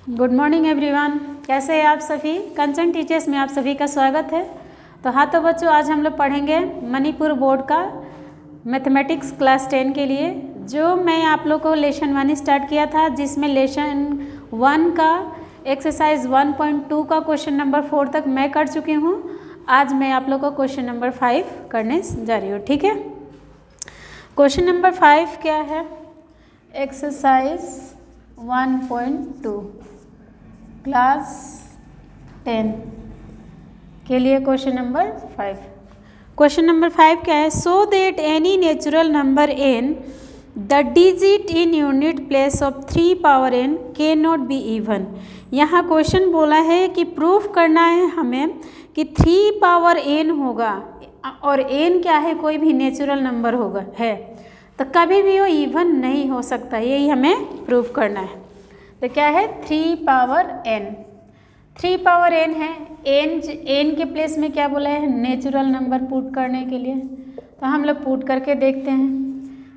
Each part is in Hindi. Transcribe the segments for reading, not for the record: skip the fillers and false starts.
Good morning everyone. कैसे हैं आप सभी? कंचन टीचर्स में आप सभी का स्वागत है। तो बच्चों, आज हम लोग पढ़ेंगे मणिपुर बोर्ड का मैथमेटिक्स क्लास 10 के लिए, जो मैं आप लोग को लेसन 1 स्टार्ट किया था, जिसमें लेसन 1 का एक्सरसाइज 1.2 का क्वेश्चन नंबर 4 तक मैं कर चुकी हूँ। आज मैं आप लोग को क्वेश्चन नंबर 5 करने जा रही हूँ। ठीक है, क्वेश्चन नंबर 5 क्या है? एक्सरसाइज 1.2 क्लास 10 के लिए क्वेश्चन नंबर 5। क्वेश्चन नंबर 5 क्या है? So that any natural number n the digit in unit place of 3 power n can not be even. यहाँ क्वेश्चन बोला है कि प्रूफ करना है हमें कि 3 पावर n होगा, और n क्या है? कोई भी नेचुरल नंबर होगा है, तो कभी भी वो इवन नहीं हो सकता। यही हमें प्रूफ करना है। तो क्या है? 3 पावर n। 3 पावर n है। n के प्लेस में क्या बोला है? नेचुरल नंबर पुट करने के लिए। तो हम लोग पुट करके देखते हैं।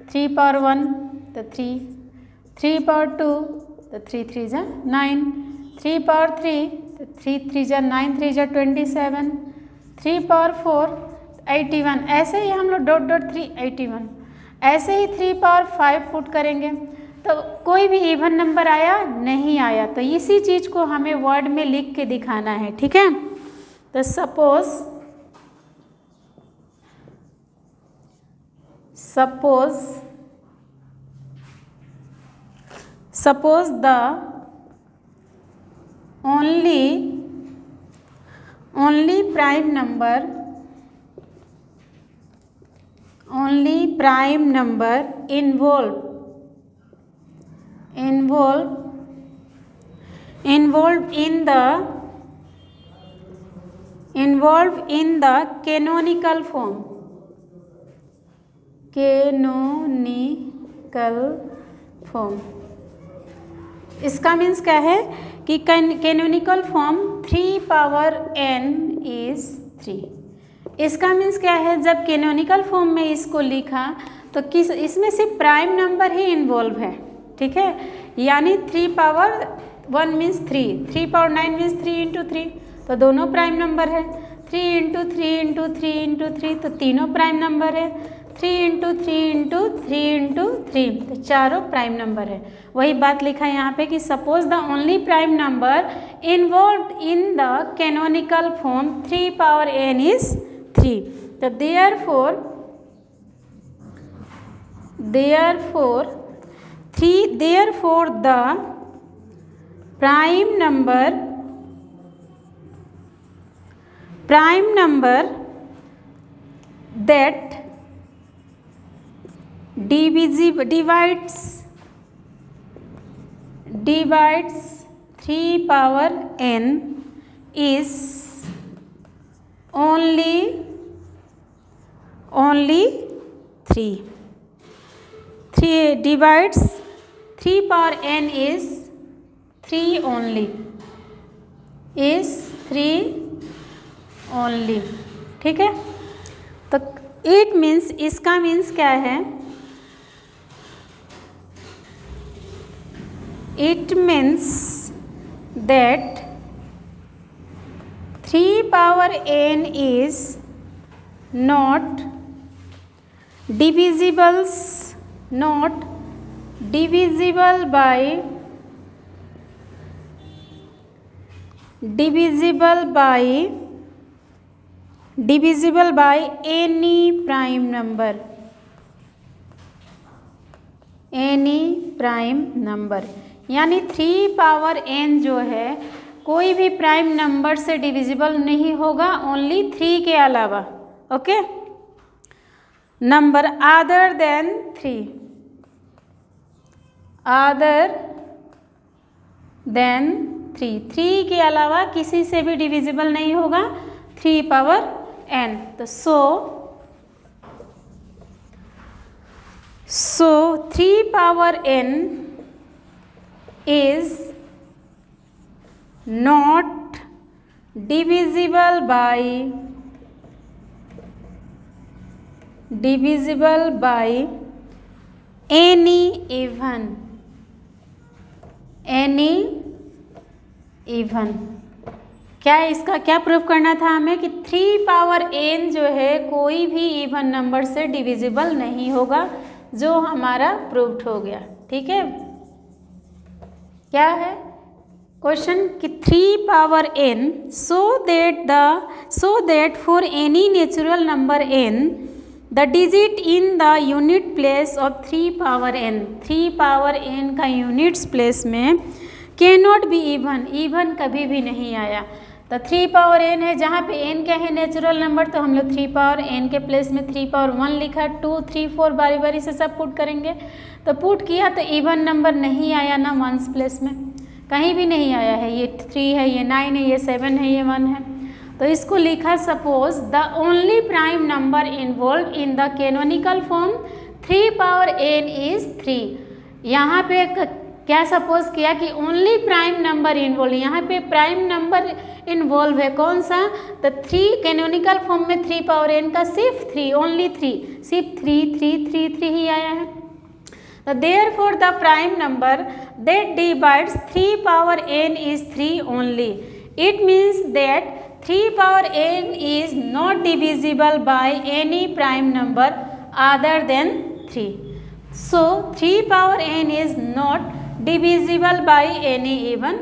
3 पावर 1 तो 3, 3 पावर 2 तो 3 3 जा 9, 3 पावर 3 तो 3 3 जा 9, 3 जा 27, 3 पावर 4 81। ऐसे ही हम लोग डॉट डॉट 3 81। ऐसे ही 3 पावर 5 पुट करेंगे तो कोई भी इवन नंबर आया नहीं आया। तो इसी चीज़ को हमें वर्ड में लिख के दिखाना है। ठीक है, तो suppose the only prime number involved in the canonical form। इसका मीन्स क्या है कि canonical form 3 power n is 3। इसका मीन्स क्या है? जब कैनोनिकल फॉर्म में इसको लिखा तो इसमें सिर्फ प्राइम नंबर ही इन्वॉल्व है। ठीक है, यानी 3 power 1 means 3, 3 power 9 means 3 into 3, तो दोनों प्राइम नंबर है। 3 इंटू 3 इंटू 3 इंटू 3 तो तीनों प्राइम नंबर है। 3 इंटू 3 इंटू 3 इंटू 3 तो चारों प्राइम नंबर है। वही बात लिखा है यहाँ पे कि suppose the only prime number involve in the canonical form 3 power n is 3। तो therefore the prime number that divides 3 power n is only 3। 3 divides 3 power n is 3 only, ठीक है। तो इट मीन्स, इसका मीन्स क्या है? It means that 3 power n is not divisible by any prime number। यानी 3 पावर n जो है कोई भी प्राइम नंबर से डिविजिबल नहीं होगा, ओनली 3 के अलावा। ओके, नंबर अदर देन 3 3 के अलावा किसी से भी डिविजिबल नहीं होगा 3 पावर n। तो सो 3 power n is not divisible by any even even. क्या इसका क्या प्रूफ करना था हमें कि 3 पावर n जो है कोई भी इवन नंबर से डिविजिबल नहीं होगा, जो हमारा प्रूव्ड हो गया। ठीक है, क्या है क्वेश्चन कि 3 power n so that for any natural number n the digit in the unit place of 3 power n, 3 power n का यूनिट्स प्लेस में can not be even, even कभी भी नहीं आया। तो 3 पावर n है, जहाँ पे n क्या है नेचुरल नंबर, तो हम लोग 3 पावर n के प्लेस में 3 पावर 1 लिखा, 2 3 4 बारी बारी से सब पुट करेंगे। तो पुट किया तो इवन नंबर नहीं आया ना वंस प्लेस में, कहीं भी नहीं आया है। ये 3 है, ये 9 है, ये 7 है, ये 1 है। तो इसको लिखा suppose the only prime number involve in the canonical form 3 power n is 3। यहाँ पे क्या सपोज किया कि ओनली प्राइम नंबर इन्वॉल्व, यहाँ पे प्राइम नंबर इन्वॉल्व है कौन सा, तो 3 कैनोनिकल फॉर्म में 3 पावर n का सिर्फ 3, ओनली 3, सिर्फ 3 3 3 3 ही आया है। तो therefore the prime number that divides 3 power n is 3 only. It means that 3 power n is not divisible by any prime number other than 3. So 3 power n is not divisible by any even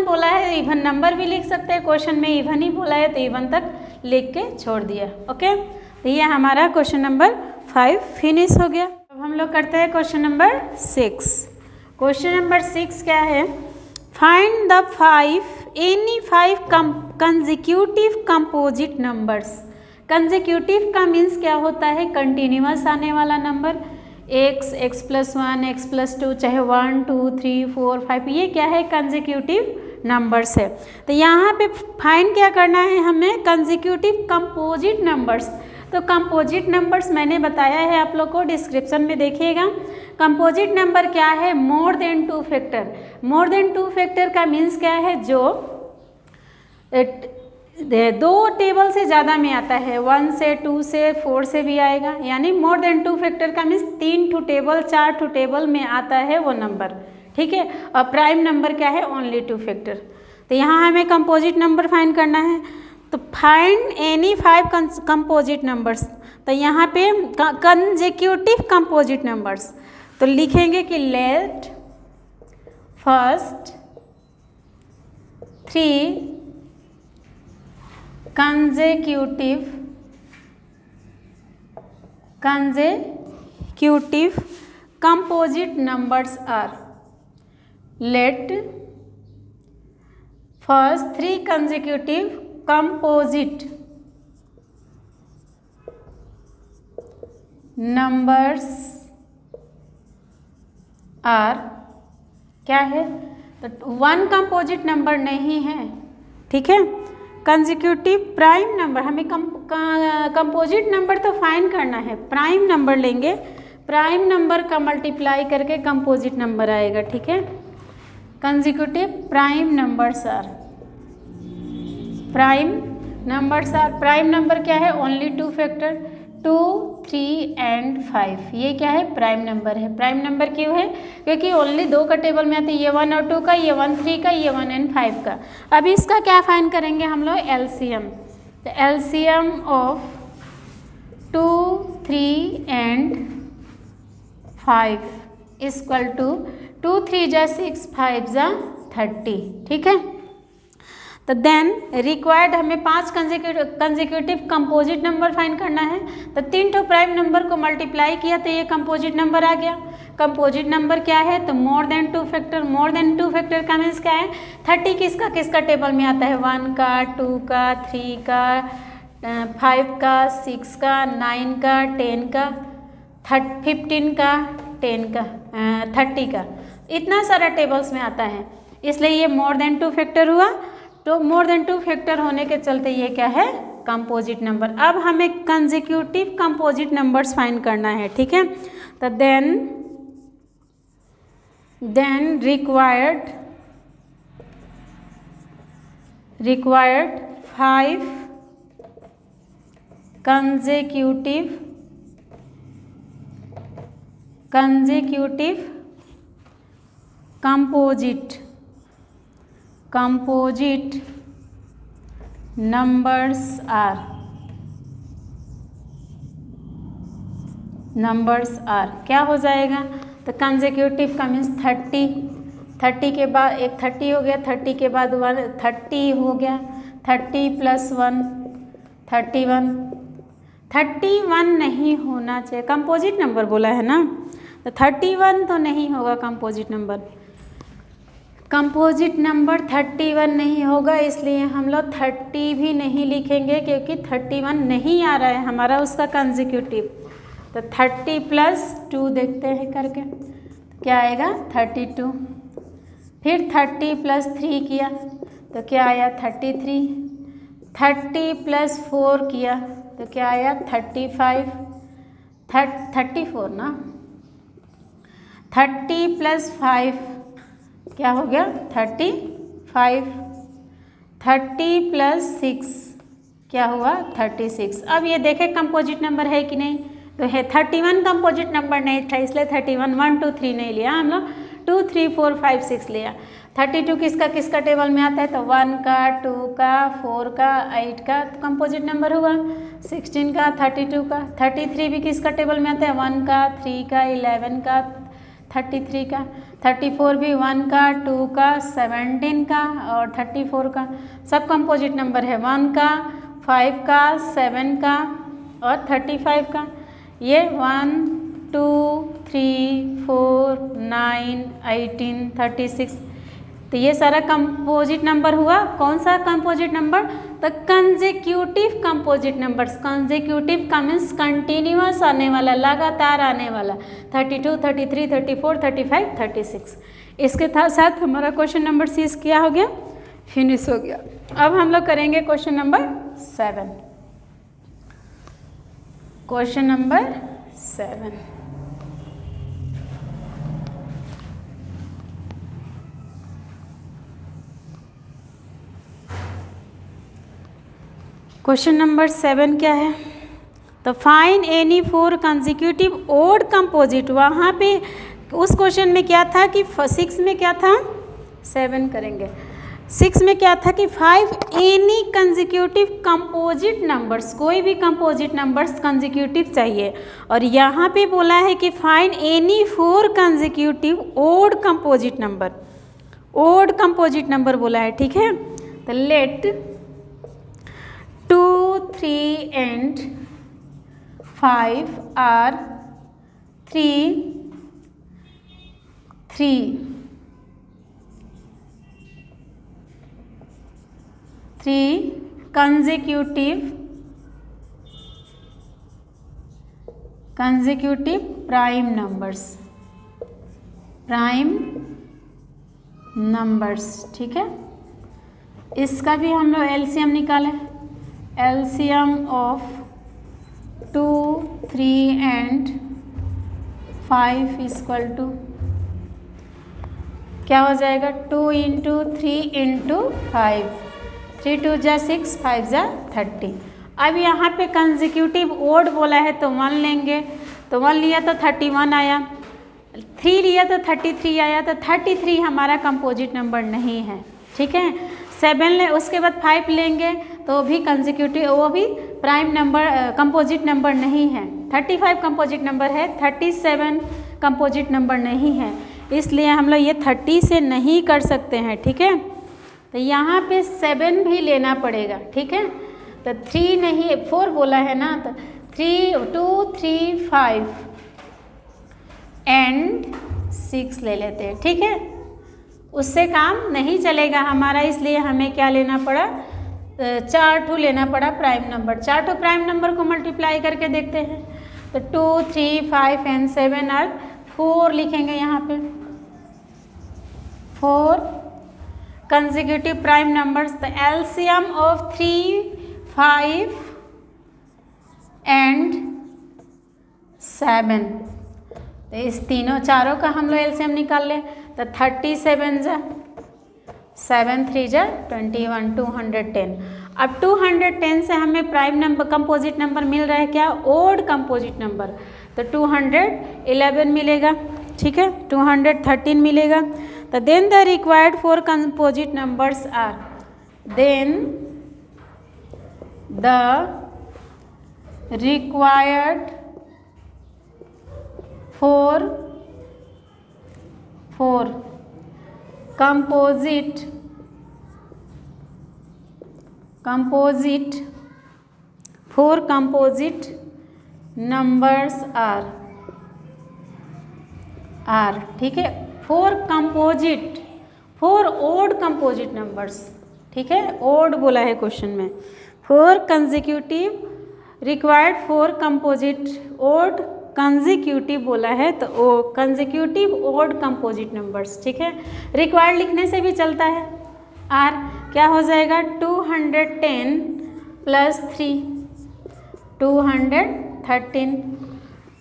बोला है, इवन नंबर भी लिख सकते हैं, क्वेश्चन में इवन ही बोला है तो इवन तक लिख के छोड़ दिया। ओके, तो ये हमारा क्वेश्चन नंबर 5 फिनिश हो गया। अब हम लोग करते हैं क्वेश्चन नंबर 6। क्वेश्चन नंबर 6 क्या है, find the 5 consecutive composite numbers. Consecutive का मीन्स क्या होता है, कंटिन्यूअस आने वाला नंबर, x, x+1, x+2, चाहे 1 2 3 4 5, ये क्या है कंसेक्यूटिव नंबर्स है। तो यहाँ पे फाइंड क्या करना है हमें, कंसेक्यूटिव कंपोजिट नंबर्स। तो कंपोजिट नंबर्स मैंने बताया है आप लोग को, डिस्क्रिप्शन में देखिएगा। कंपोजिट नंबर क्या है, मोर देन 2 फैक्टर। मोर देन 2 फैक्टर का मीन्स क्या है, जो 2 टेबल से ज़्यादा में आता है, 1 से 2 से 4 से भी आएगा, यानी मोर देन 2 फैक्टर का means 3 to table 4 to table में आता है वो नंबर। ठीक है, और प्राइम नंबर क्या है, ओनली 2 फैक्टर। तो यहाँ हमें कंपोजिट नंबर फाइंड करना है। तो फाइंड एनी 5 कंपोजिट नंबर्स। तो यहाँ पे कंसेक्यूटिव कंपोजिट नंबर्स, तो लिखेंगे कि let first 3 consecutive composite numbers are, let first 3 consecutive composite numbers are, क्या है, तो 1 कंपोजिट नंबर नहीं है। ठीक है, कंसेक्यूटिव प्राइम नंबर, हमें कंपोजिट नंबर तो फाइंड करना है, प्राइम नंबर लेंगे, प्राइम नंबर का मल्टीप्लाई करके कंपोजिट नंबर आएगा। ठीक है, consecutive prime numbers are, prime number क्या है, ओनली 2 फैक्टर, 2 3 एंड 5, ये क्या है, प्राइम नंबर है। प्राइम नंबर क्यों है, क्योंकि ओनली 2 का टेबल में आते हैं, ये 1 और 2 का, ये 1 3 का, ये 1 एंड 5 का। अब इसका क्या फाइंड करेंगे हम लोग, एलसीएम। तो LCM of 2 3 and 5 equal to 2 3 जा 6 5 जा 30। ठीक है, तो देन रिक्वायर्ड हमें 5 कंसेक्यूटिव कंपोजिट नंबर फाइंड करना है। तो 3 तो प्राइम नंबर को मल्टीप्लाई किया तो ये कंपोजिट नंबर आ गया। कंपोजिट नंबर क्या है, तो मोर देन 2 फैक्टर। मोर देन 2 फैक्टर का मीन्स क्या है, 30 किसका किसका टेबल में आता है, 1 का, 2 का, 3 का, 5 का, 6 का, 9 का, 10 का, 15 का, 10 का, 30 का, इतना सारा टेबल्स में आता है, इसलिए ये मोर देन 2 फैक्टर हुआ। तो मोर देन 2 फैक्टर होने के चलते ये क्या है, कंपोजिट नंबर। अब हमें कंसेक्यूटिव कंपोजिट नंबर्स फाइंड करना है। ठीक है, तो then required 5 consecutive composite composite numbers are क्या हो जाएगा, तो कंसेक्यूटिव का मीन्स 30 के बाद एक 30 हो गया, 30 के बाद 30 हो गया, 30 + 1 31 नहीं होना चाहिए, कंपोजिट नंबर बोला है ना, तो 31 तो नहीं होगा कंपोजिट नंबर। कंपोजिट नंबर 31 नहीं होगा, इसलिए हम लोग 30 भी नहीं लिखेंगे क्योंकि 31 नहीं आ रहा है हमारा उसका कंसेक्यूटिव। तो 30 + 2 देखते हैं करके क्या आएगा 32। फिर 30 + 3 किया तो क्या आया 33। 30 + 4 किया तो क्या आया 35। 34 ना। 30 + 5 क्या हो गया 35। 30 + 6 क्या हुआ 36। अब ये देखें कंपोजिट नंबर है कि नहीं, तो है 31 कंपोजिट नंबर नहीं था, इसलिए 31 1 2 3 नहीं लिया हम लोग, 2 3 4 5 6 लिया। 32 किसका टेबल में आता है, तो 1 का, 2 का, 4 का, 8 का, तो कंपोजिट नंबर हुआ। 16 का, 32 का। 33 भी किसका टेबल में आता है, 1 का, 3 का, 11 का, 33 का। 34 भी 1 का, 2 का, 17 का और 34 का, सब कंपोजिट नंबर है। 1 का, 5 का, 7 का और 35 का। ये 1 2 3 4 9 18 36, तो ये सारा कंपोजिट नंबर हुआ। कौन सा कंपोजिट नंबर, तो कंसेक्यूटिव कंपोजिट नंबर्स। कंसेक्यूटिव का मीन्स कंटिन्यूअस आने वाला, लगातार आने वाला। 32 33 34 35 36। इसके साथ हमारा क्वेश्चन नंबर 6 क्या हो गया, फिनिश हो गया। अब हम लोग करेंगे question number 7। Question number 7, question number 7 क्या है, तो find any 4 consecutive odd composite. वहाँ पे उस क्वेश्चन में क्या था कि 6 में क्या था, 7 करेंगे। 6 में क्या था कि 5 एनी कंसेक्यूटिव कंपोजिट नंबर्स, कोई भी कंपोजिट नंबर्स कंसेक्यूटिव चाहिए। और यहाँ पे बोला है कि find any 4 consecutive odd composite number. Odd composite number बोला है, ठीक है। तो let 2 3 and 5 are 3 consecutive prime numbers, ठीक है। इसका भी हम लोग एलसीएम निकालें। एलसीएम ऑफ 2 3 and 5 = क्या हो जाएगा, 2 × 3 × 5, 3 2 = 6, 5 = 30। अब यहाँ पे कंसेक्यूटिव ओड बोला है तो 1 लेंगे, तो 1 लिया तो 31 आया, 3 लिया तो 33 आया, तो 33 हमारा कंपोजिट नंबर नहीं है, ठीक है। 7 ले, उसके बाद 5 लेंगे तो भी कंसेक्यूटिव, वो भी प्राइम नंबर कंपोजिट नंबर नहीं है। 35 कंपोजिट नंबर है, 37 कंपोजिट नंबर नहीं है, इसलिए हम लोग ये 30 से नहीं कर सकते हैं, ठीक है। तो यहाँ पे 7 भी लेना पड़ेगा, ठीक है। तो 3 नहीं, 4 बोला है ना, तो 2 3 5 and 6 ले लेते हैं, ठीक है। उससे काम नहीं चलेगा हमारा, इसलिए हमें क्या लेना पड़ा, 4 लेना पड़ा प्राइम नंबर। 4 प्राइम नंबर को मल्टीप्लाई करके देखते हैं, तो 2 3 5 and 7 और 4 लिखेंगे यहाँ पे। 4 consecutive prime numbers, the LCM of 3 5 and 7, तो इस चारों का हम लोग एलसीएम निकाल लें, तो 37 × 7 3 = 21, 210। अब 210 से हमें प्राइम नंबर कंपोजिट नंबर मिल रहा है क्या, ओड कंपोजिट नंबर, तो 211 मिलेगा, ठीक है। 213 मिलेगा, तो then the required 4 composite numbers are, then the required four composite numbers are, ठीक है, 4 odd composite numbers, ठीक है, odd बोला है क्वेश्चन में, 4 consecutive required 4 composite odd consecutive बोला है, तो ओ कंजिक्यूटिव ओड कंपोजिट नंबर्स, ठीक है। रिक्वायर्ड लिखने से भी चलता है, आर क्या हो जाएगा 210 प्लस 3 213,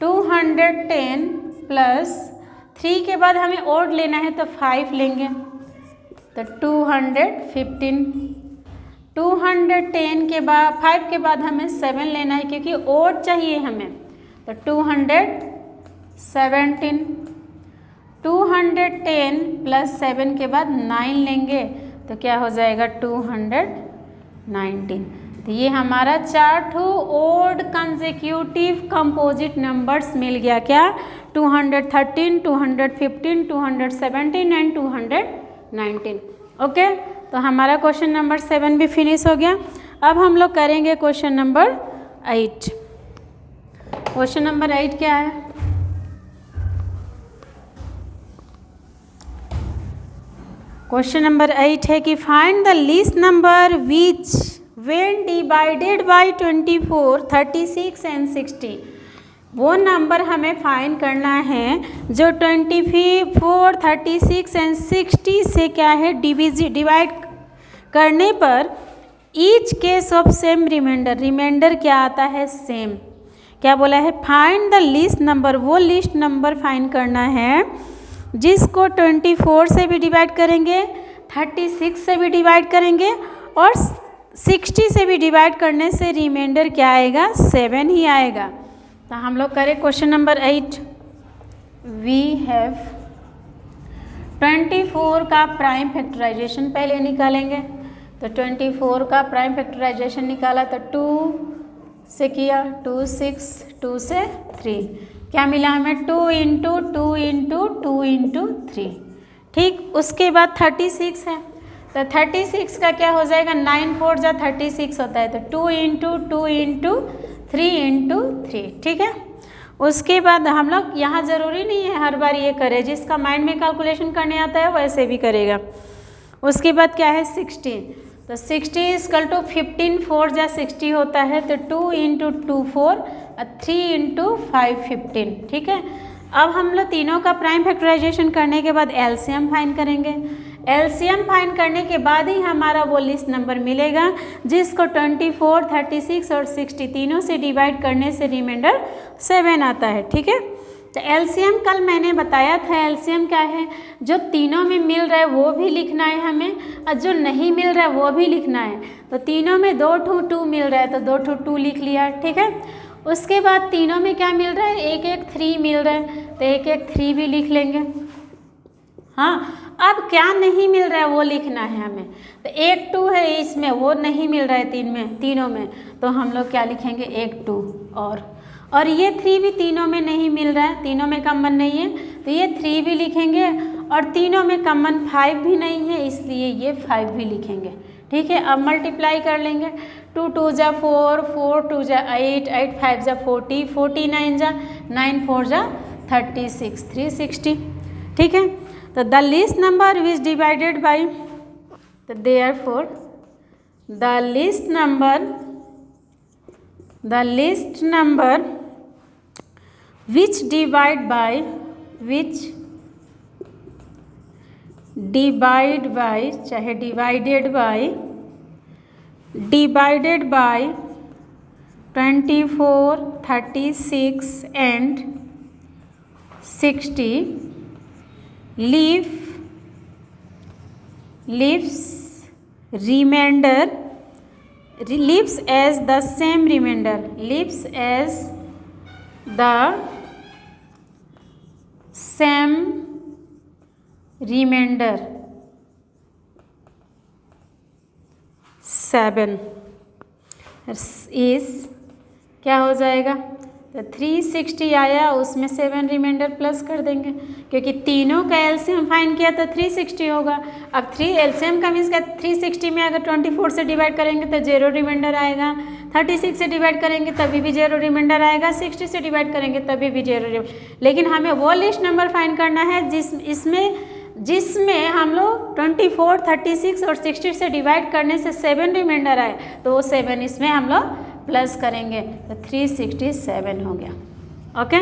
210 प्लस 3 के बाद हमें ओड लेना है तो 5 लेंगे, तो 215, 210 के बाद 5 के बाद हमें 7 लेना है क्योंकि ओड चाहिए हमें, तो 217, 210 प्लस 7 के बाद 9 लेंगे तो क्या हो जाएगा 219। तो ये हमारा 4 ओड कंसेक्यूटिव कंपोजिट नंबर्स मिल गया, क्या 213, 215, 217 एंड 219। ओके, तो हमारा क्वेश्चन नंबर 7 भी फिनिश हो गया। अब हम लोग करेंगे क्वेश्चन नंबर 8। क्वेश्चन नंबर 8 क्या है? क्वेश्चन नंबर 8 है कि find the least number which when divided bye 24, 36 and 60। वो नंबर हमें फाइंड करना है जो 24, 36 एंड 60 से क्या है डिवाइड करने पर each case of same remainder, remainder क्या आता है सेम। क्या बोला है? फाइंड द लीस्ट नंबर, वो लिस्ट नंबर फाइंड करना है जिसको 24 से भी डिवाइड करेंगे, 36 से भी डिवाइड करेंगे और 60 से भी डिवाइड करने से रिमाइंडर क्या आएगा? 7 ही आएगा। तो हम लोग करें क्वेश्चन नंबर 8। वी हैव 24 का प्राइम फैक्टराइजेशन पहले निकालेंगे। तो 24 का प्राइम फैक्टराइजेशन निकाला तो 2 से किया, 2 6, 2 से 3, क्या मिला हमें? 2 इंटू 2 इंटू 2 इंटू 3। ठीक, उसके बाद 36 है तो 36 का क्या हो जाएगा? 9 4 जा 36 होता है, तो 2 इंटू 2 इंटू 3 इंटू 3। ठीक है, उसके बाद हम लोग यहाँ ज़रूरी नहीं है हर बार ये करें, जिसका माइंड में कैलकुलेशन करने आता है वैसे भी करेगा। उसके बाद क्या है? 60, तो 60 इक्वल टू 15 4 जा 60 होता है, तो 2 इंटू 2 4 और 3 इंटू 5 15। ठीक है, अब हम लोग तीनों का प्राइम फैक्टराइजेशन करने के बाद एलसीएम फाइंड करेंगे। एलसीएम फाइंड करने के बाद ही हमारा वो लिस्ट नंबर मिलेगा जिसको 24, 36 और 60 तीनों से डिवाइड करने से रिमाइंडर 7 आता है। ठीक है, तो एलसीएम कल मैंने बताया था, एलसीएम क्या है? जो तीनों में मिल रहा है वो भी लिखना है हमें और जो नहीं मिल रहा है वो भी लिखना है। तो तीनों में 2 2 मिल रहा है तो 2 2 लिख लिया। ठीक है, उसके बाद तीनों में क्या मिल रहा है? 1 1 3 मिल रहा है तो 1 1 3 भी लिख लेंगे। हाँ, अब क्या नहीं मिल रहा है वो लिखना है हमें। तो 1 2 है इसमें, वो नहीं मिल रहा है तीनों में, तो हम लोग क्या लिखेंगे? 1 2 और ये 3 भी तीनों में नहीं मिल रहा है, तीनों में कॉमन नहीं है तो ये 3 भी लिखेंगे और तीनों में कॉमन 5 भी नहीं है इसलिए ये 5 भी लिखेंगे। ठीक है, अब मल्टीप्लाई कर लेंगे। 2 2 जा 4, 4 2 जा 8, 8 5 जा 40, 49 जा 9 4 जा 36, 360। ठीक है, तो the least number which divided by, तो therefore the least number which divide by चाहे divided by 24, 36 and 60 leaves as the same remainder, leaves as the same remainder 7 इस क्या हो जाएगा, तो 360 आया, उसमें 7 रिमाइंडर प्लस कर देंगे, क्योंकि तीनों का एलसीएम फाइंड किया तो 360 होगा। अब 3 एलसीएम का मीन्स का 360 में अगर 24 से डिवाइड करेंगे तो 0 रिमाइंडर आएगा, 36 से डिवाइड करेंगे तभी भी 0 रिमाइंडर आएगा, 60 से डिवाइड करेंगे तभी भी 0 रिमाइंडर। लेकिन हमें वो लिस्ट नंबर फाइंड करना है जिसमें हम लोग 24, 36 और 60 से डिवाइड करने से 7 रिमाइंडर आए, तो वो 7 इसमें हम लोग प्लस करेंगे, तो 367 हो गया। ओके,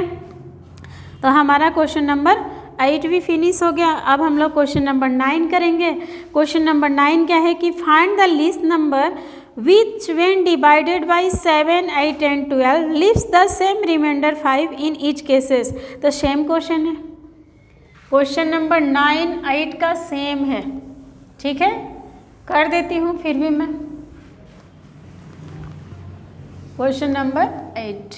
तो हमारा क्वेश्चन नंबर 8 भी फिनिश हो गया। अब हम लोग क्वेश्चन नंबर 9 करेंगे। क्वेश्चन नंबर 9 क्या है कि find the least number which when divided by 7, 8 and 12 leaves the same remainder 5 in each cases. तो सेम क्वेश्चन है, क्वेश्चन नंबर 9, 8 का सेम है। ठीक है, कर देती हूँ फिर भी मैं क्वेश्चन नंबर 8।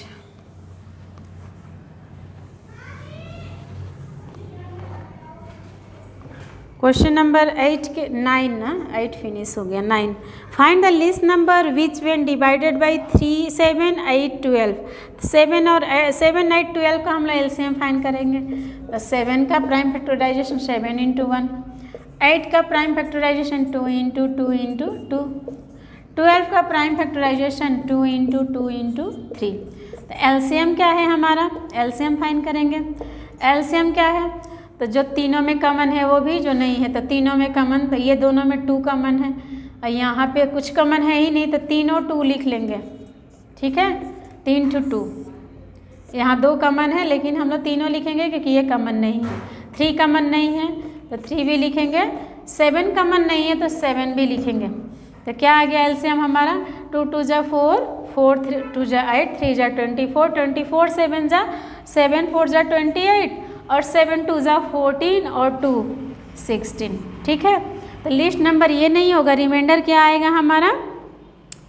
क्वेश्चन नंबर 8 के 9 ना, 8 फिनिश हो गया। 9 find the least number which when divided bye 3, 7, 8, 12। 7 और 7, 8, 12 का हम लोग एलसीएम फाइंड करेंगे। तो 7 का प्राइम फैक्टराइजेशन 7 × 1, 8 का प्राइम फैक्टराइजेशन 2 × 2 × 2, 12 का प्राइम फैक्टराइजेशन 2 × 2 × 3। तो एलसीएम क्या है हमारा, एलसीएम फाइंड करेंगे। एलसीएम क्या है, तो जो तीनों में कॉमन है वो भी, जो नहीं है तो तीनों में कॉमन, तो ये दोनों में 2 कॉमन है और यहाँ पे कुछ कॉमन है ही नहीं, तो तीनों 2 लिख लेंगे। ठीक है, 3 × 2, यहाँ 2 कॉमन है लेकिन हम लोग तीनों लिखेंगे क्योंकि ये कॉमन नहीं है। 3 कॉमन नहीं है तो 3 भी लिखेंगे, 7 कॉमन नहीं है तो 7 भी लिखेंगे। तो क्या आ गया एलसीएम हमारा, 2 × 2 = 4, 4 × 2 = 8, 3 × 24, 24 7 = 7, 4 = 28 और 7 × 2 = 14 और 2 16। ठीक है, तो लिस्ट नंबर ये नहीं होगा, रिमाइंडर क्या आएगा हमारा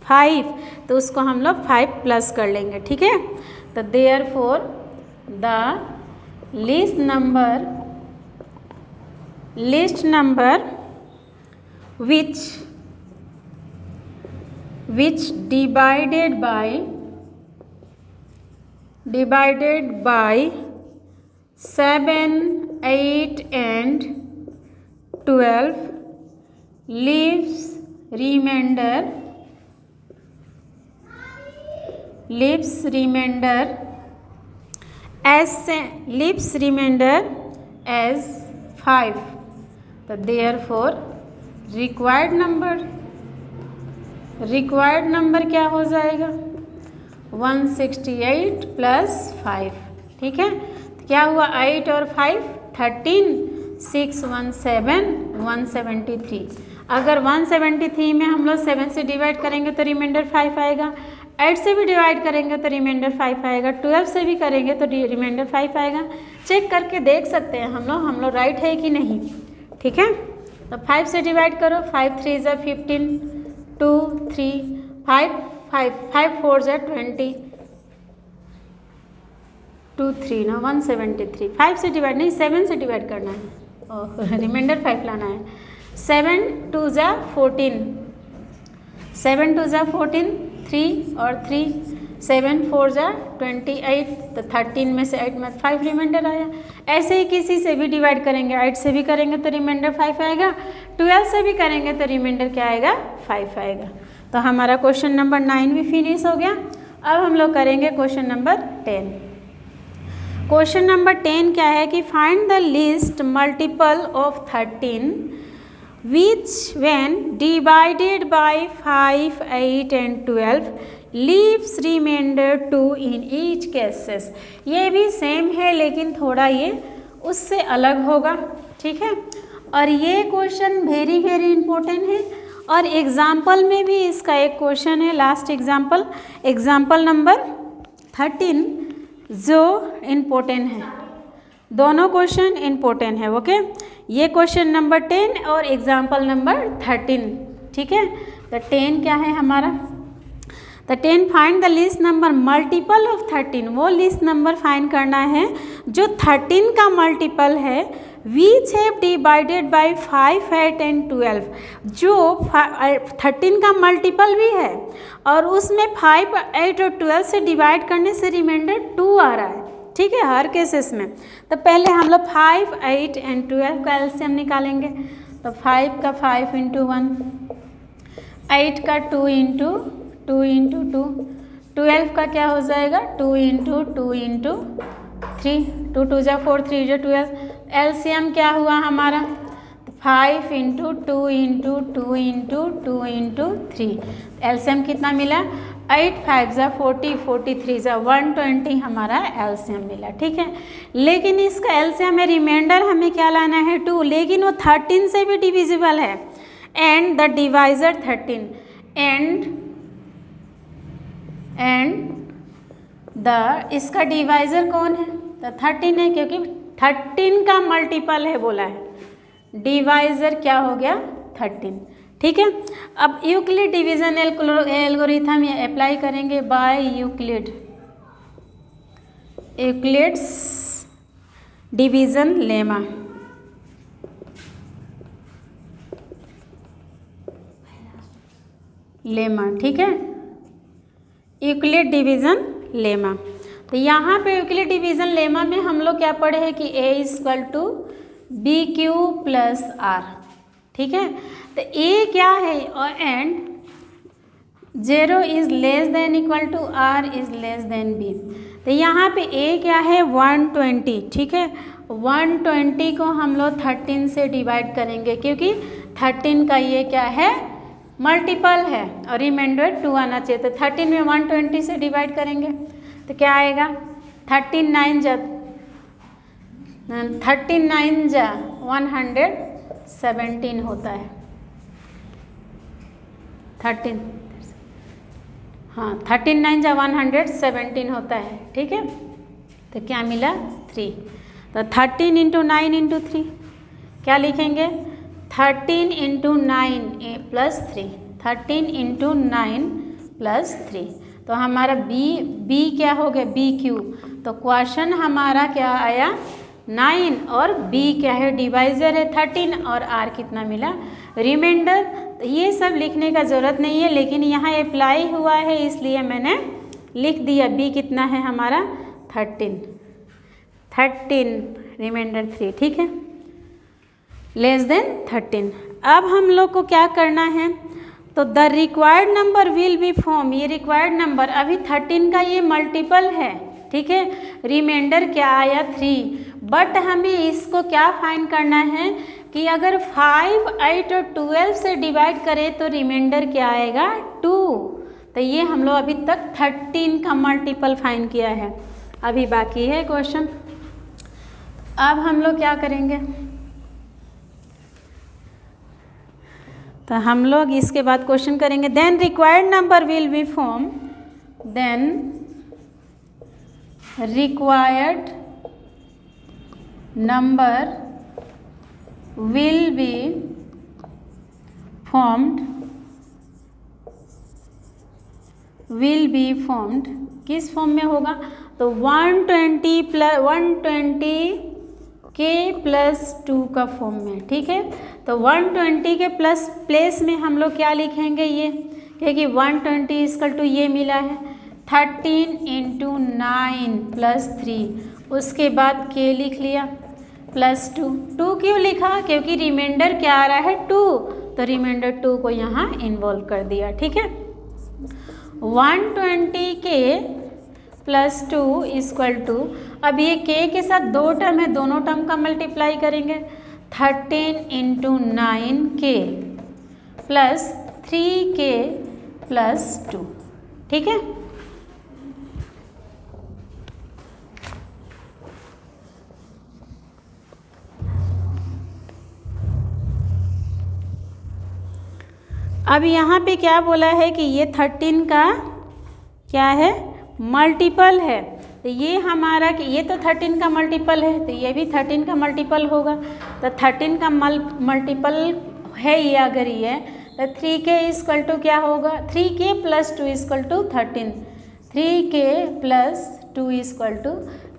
5, तो उसको हम लोग 5 प्लस कर लेंगे। ठीक है, तो therefore the list number which divided by 7, 8 and 12 leaves remainder as 5। तो therefore required number क्या हो जाएगा, 168 + 5। ठीक है, तो क्या हुआ, 8 और 5 13, 6 1 7 173। अगर 173 में हम लोग 7 से डिवाइड करेंगे तो रिमाइंडर 5 आएगा, 8 से भी डिवाइड करेंगे तो रिमाइंडर 5 आएगा, 12 से भी करेंगे तो रिमाइंडर 5 आएगा। चेक करके देख सकते हैं हम लोग राइट है कि नहीं। ठीक है, तो 5 से डिवाइड करो, 5 × 3 = 15, 2 3 5 5 5 4 = 20, 2 3 ना 173। 5 से डिवाइड नहीं, 7 से डिवाइड करना है, रिमाइंडर 5 लाना है। 7 × 2 = 14, 7 × 2 = 14, 3 और 3, 7 × 4 = 28, तो 13 में से 8 में 5 रिमाइंडर आया। ऐसे ही किसी से भी डिवाइड करेंगे, 8 से भी करेंगे तो रिमाइंडर 5 आएगा, 12 से भी करेंगे तो रिमाइंडर क्या आएगा, 5 आएगा। तो हमारा क्वेश्चन नंबर 9 भी फिनिश हो गया। अब हम लोग करेंगे क्वेश्चन नंबर 10। क्वेश्चन नंबर 10 क्या है कि find the list multiple of 13 which when divided by 5, 8 and 12 leaves remainder 2 in each cases। ये भी सेम है लेकिन थोड़ा ये उससे अलग होगा। ठीक है, और ये क्वेश्चन वेरी इंपॉर्टेंट है और एग्जाम्पल में भी इसका एक क्वेश्चन है, लास्ट एग्जाम्पल नंबर 13 जो इम्पोर्टेंट है। दोनों क्वेश्चन इम्पोर्टेंट है। ओके, ये क्वेश्चन नंबर 10 और एग्जाम्पल नंबर 13। ठीक है, तो 10 क्या है हमारा, तो 10 find the list number multiple of 13। वो लिस्ट नंबर फाइंड करना है जो 13 का मल्टीपल है which have divided by 5, 8 and 12, जो 13 का मल्टीपल भी है और उसमें 5, 8 और 12 से डिवाइड करने से रिमाइंडर 2 आ रहा है, ठीक है, हर केसेस में। तो पहले हम लोग 5, 8 एंड 12 का एलसीएम निकालेंगे। तो 5 का 5 इंटू 1, 8 का 2 इंटू 2 इंटू 2, 12 का क्या हो जाएगा 2 इंटू 2 इंटू 3, 2 2 जा 4, 3 जा 12। एलसीएम क्या हुआ हमारा 5 into 2 into 2 into 2 into 3। LCM कितना मिला 8 5 जा 40, 43 जा 120 हमारा एलसीएम मिला, ठीक है। लेकिन इसका एलसीएम में रिमाइंडर हमें क्या लाना है 2, लेकिन वो 13 से भी डिविजिबल है and the divisor 13 and the इसका डिवाइजर कौन है तो 13 है, क्योंकि 13 का मल्टीपल है बोला है, डिवाइजर क्या हो गया 13, ठीक है। अब यूक्लिड डिवीजन एल्गोरिथम ये अप्लाई करेंगे बाय यूक्लिड्स डिवीजन लेमा, ठीक है, यूक्लिड डिवीजन लेमा। तो यहाँ पे यूक्लिड डिवीजन लेमा में हम लोग क्या पढ़े हैं कि A equal to B Q plus R, ठीक है। तो A क्या है और and 0 is less than equal to R is less than B। तो यहाँ पे A क्या है 120, ठीक है। 120 को हम लोग 13 से डिवाइड करेंगे क्योंकि 13 का ये क्या है मल्टीपल है और रिमाइंडर 2 आना चाहिए। तो 13 में 120 से डिवाइड करेंगे तो क्या आएगा 39 जा 117 होता है 39 जा 117 होता है, ठीक है। तो क्या मिला 3। तो 13 इंटू 9 इंटू 3 क्या लिखेंगे 13 इंटू 9 प्लस 3, 13 इंटू 9 प्लस 3। तो हमारा B क्या हो गया बी क्यू। तो क्वेश्चन हमारा क्या आया 9 और B क्या है डिवाइजर है 13 और R कितना मिला रिमाइंडर। तो ये सब लिखने का ज़रूरत नहीं है, लेकिन यहाँ अप्लाई हुआ है इसलिए मैंने लिख दिया। B कितना है हमारा 13 रिमाइंडर 3, ठीक है, लेस देन 13। अब हम लोग को क्या करना है तो the required number will be form. ये रिक्वायर्ड नंबर अभी 13 का ये मल्टीपल है, ठीक है, रिमाइंडर क्या आया 3। बट हमें इसको क्या फाइंड करना है कि अगर 5, 8 और 12 से डिवाइड करें तो रिमाइंडर क्या आएगा 2। तो ये हम लोग अभी तक 13 का मल्टीपल फाइंड किया है, अभी बाकी है क्वेश्चन। अब हम लोग क्या करेंगे तो हम लोग इसके बाद क्वेश्चन करेंगे then required number will be form, then required number will be formed किस फॉर्म में होगा तो 120 के प्लस 2 का फॉर्म में, ठीक है। तो 120 के प्लस प्लेस में हम लोग क्या लिखेंगे ये, क्योंकि 120 इक्वल टू ये मिला है 13 इंटू 9 प्लस 3, उसके बाद के लिख लिया प्लस 2 क्यों लिखा क्योंकि रिमाइंडर क्या आ रहा है 2, तो रिमाइंडर 2 को यहाँ इन्वॉल्व कर दिया, ठीक है। 120 के प्लस 2 इक्वल टू, अब ये k के साथ 2 टर्म है, दोनों टर्म का मल्टीप्लाई करेंगे 13 into 9k plus 3k plus 2, ठीक है। अब यहाँ पे क्या बोला है कि ये 13 का क्या है मल्टीपल है, तो ये हमारा ये तो 13 का मल्टीपल है, तो ये भी 13 का मल्टीपल होगा। तो 13 का मल्टीपल है ये, अगर ये तो 3k इक्वल टू क्या होगा 3k plus 2 equal to 13, 3k plus 2 equal to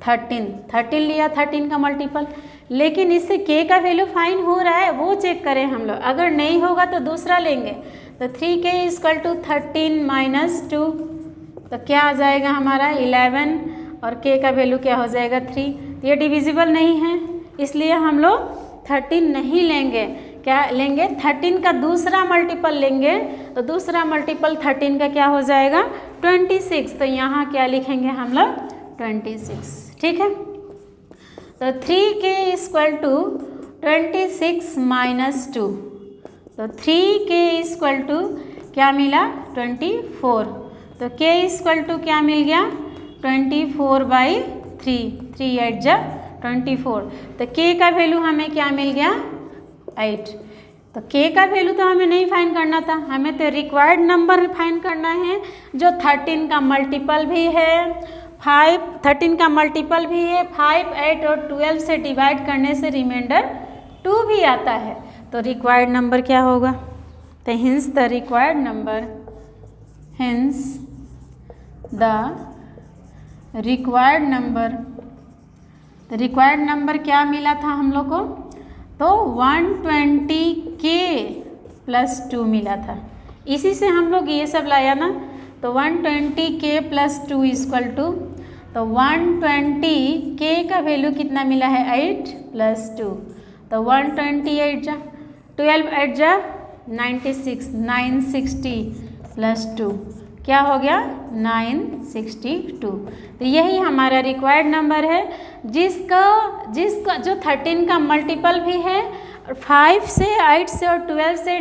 13 लिया 13 का मल्टीपल। लेकिन इससे k का वैल्यू फाइंड हो रहा है वो चेक करें हम लोग। अगर नहीं होगा तो दूसरा लेंगे। तो 3k = 13 - 2, तो क्या आ जाएगा हमारा 11 और k का वैल्यू क्या हो जाएगा 3। ये डिविजिबल नहीं है इसलिए हम लोग 13 नहीं लेंगे। क्या लेंगे 13 का दूसरा मल्टीपल लेंगे। तो दूसरा मल्टीपल 13 का क्या हो जाएगा 26। तो यहाँ क्या लिखेंगे हम लोग 26। ठीक है। तो 3k = 26 - 2, तो 3k = क्या मिला 24। तो k = क्या मिल गया 24/3, 3 8 जा 24। तो k का वैल्यू हमें क्या मिल गया 8। तो k का वैल्यू तो हमें नहीं फाइंड करना था, हमें तो रिक्वायर्ड नंबर फाइंड करना है जो 13 का मल्टीपल भी है 13 का मल्टीपल भी है 5, 8 और 12 से डिवाइड करने से रिमाइंडर 2 भी आता है। तो रिक्वायर्ड नंबर क्या होगा। तो hints the required number, hints the required number, तो रिक्वायर्ड नंबर क्या मिला था हम लोग को। तो 120k + 2 मिला था। इसी से हम लोग ये सब लाया ना। तो 120k + 2 = तो 120k का वैल्यू कितना मिला है 8 + 2। तो 128 जा 12 8 जा 96, 960 + 2 क्या हो गया 962। तो यही हमारा रिक्वायर्ड नंबर है जिसका जो 13 का मल्टीपल भी है 5 से 8 से और 12 से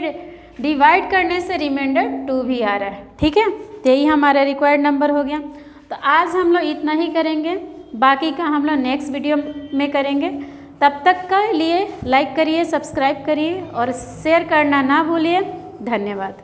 डिवाइड करने से रिमाइंडर 2 भी आ रहा है। ठीक है। तो यही हमारा रिक्वायर्ड नंबर हो गया। तो आज हम लोग इतना ही करेंगे, बाकी का हम लोग नेक्स्ट वीडियो में करेंगे। तब तक के लिए लाइक करिए, सब्सक्राइब करिए और शेयर करना ना भूलिए। धन्यवाद।